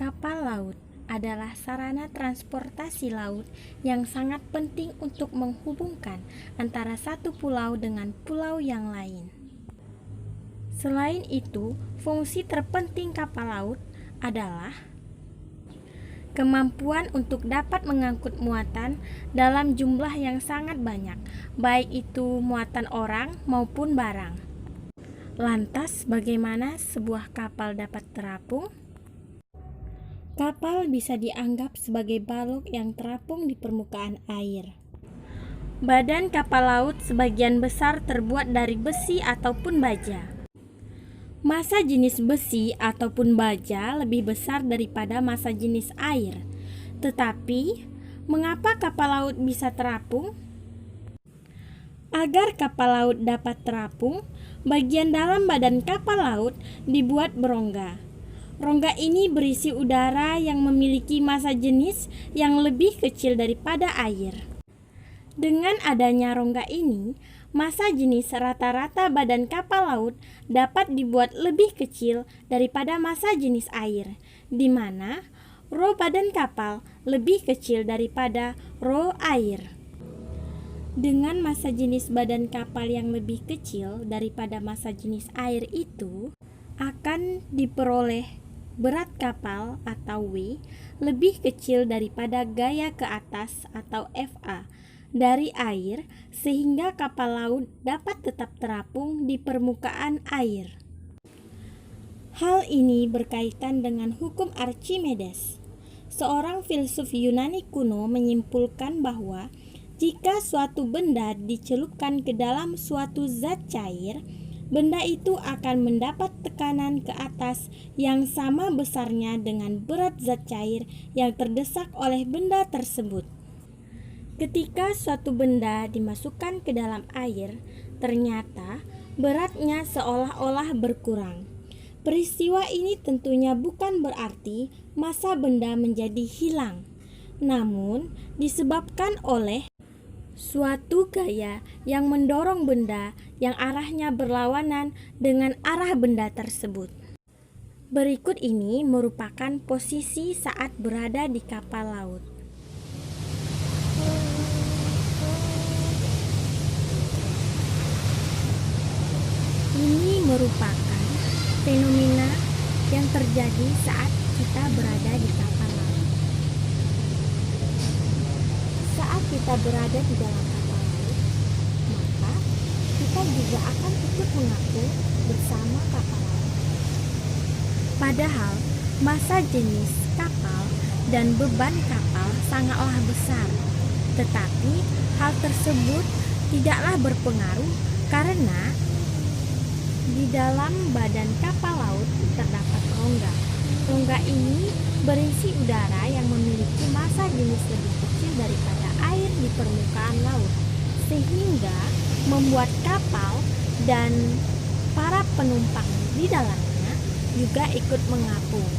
Kapal laut adalah sarana transportasi laut yang sangat penting untuk menghubungkan antara satu pulau dengan pulau yang lain. Selain itu, fungsi terpenting kapal laut adalah kemampuan untuk dapat mengangkut muatan dalam jumlah yang sangat banyak, baik itu muatan orang maupun barang. Lantas, bagaimana sebuah kapal dapat terapung? Kapal bisa dianggap sebagai balok yang terapung di permukaan air. Badan kapal laut sebagian besar terbuat dari besi ataupun baja. Massa jenis besi ataupun baja lebih besar daripada massa jenis air. Tetapi, mengapa kapal laut bisa terapung? Agar kapal laut dapat terapung, bagian dalam badan kapal laut dibuat berongga. Rongga ini berisi udara yang memiliki massa jenis yang lebih kecil daripada air. Dengan adanya rongga ini, massa jenis rata-rata badan kapal laut dapat dibuat lebih kecil daripada massa jenis air, di mana rho badan kapal lebih kecil daripada rho air. Dengan massa jenis badan kapal yang lebih kecil daripada massa jenis air itu, akan diperoleh berat kapal atau W lebih kecil daripada gaya ke atas atau FA dari air, sehingga kapal laut dapat tetap terapung di permukaan air. Hal ini berkaitan dengan hukum Archimedes. Seorang filsuf Yunani kuno menyimpulkan bahwa jika suatu benda dicelupkan ke dalam suatu zat cair, benda itu akan mendapat tekanan ke atas yang sama besarnya dengan berat zat cair yang terdesak oleh benda tersebut. Ketika suatu benda dimasukkan ke dalam air, ternyata beratnya seolah-olah berkurang. Peristiwa ini tentunya bukan berarti massa benda menjadi hilang, namun disebabkan oleh suatu gaya yang mendorong benda yang arahnya berlawanan dengan arah benda tersebut. Berikut ini merupakan posisi saat berada di kapal laut. Ini merupakan fenomena yang terjadi saat kita berada di kapal laut. Saat kita berada di dalam kapal laut, maka kita juga akan ikut mengapung bersama kapal laut. Padahal, massa jenis kapal dan beban kapal sangatlah besar. Tetapi, hal tersebut tidaklah berpengaruh karena di dalam badan kapal laut terdapat rongga. Rongga ini berisi udara yang memiliki massa jenis lebih kecil daripada air di permukaan laut, sehingga membuat kapal dan para penumpang di dalamnya juga ikut mengapung.